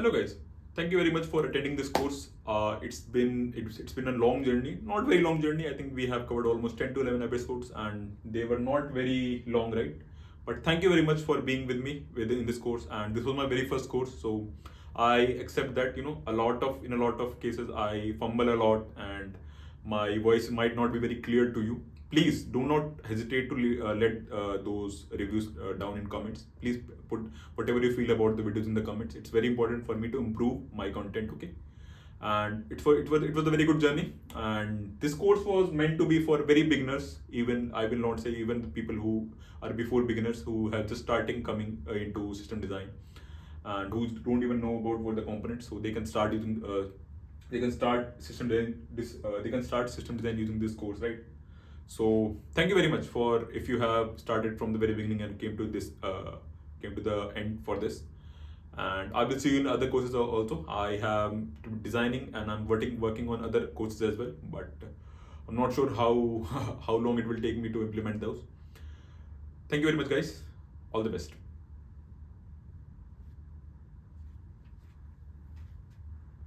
Hello guys, thank you very much for attending this course. It's been a long journey, not very long journey. I think we have covered almost 10 to 11 episodes, and they were not very long, right? But thank you very much for being with me within this course, and this was my very first course, so I accept that in a lot of cases I fumble a lot, and my voice might not be very clear to you. Please do not hesitate to let those reviews down in comments. Please put whatever you feel about the videos in the comments. It's very important for me to improve my content. Okay, and it was a very good journey. And this course was meant to be for very beginners. Even I will not say even the people who are before beginners, who have just starting coming into system design, and who don't even know about what the components, so they can start using they can start system design they can start system design using this course, right? So thank you very much for if you have started from the very beginning and came to the end for this. And I will see you in other courses also. I am designing and I'm working on other courses as well, but I'm not sure how how long it will take me to implement those. Thank you very much, guys. All the best.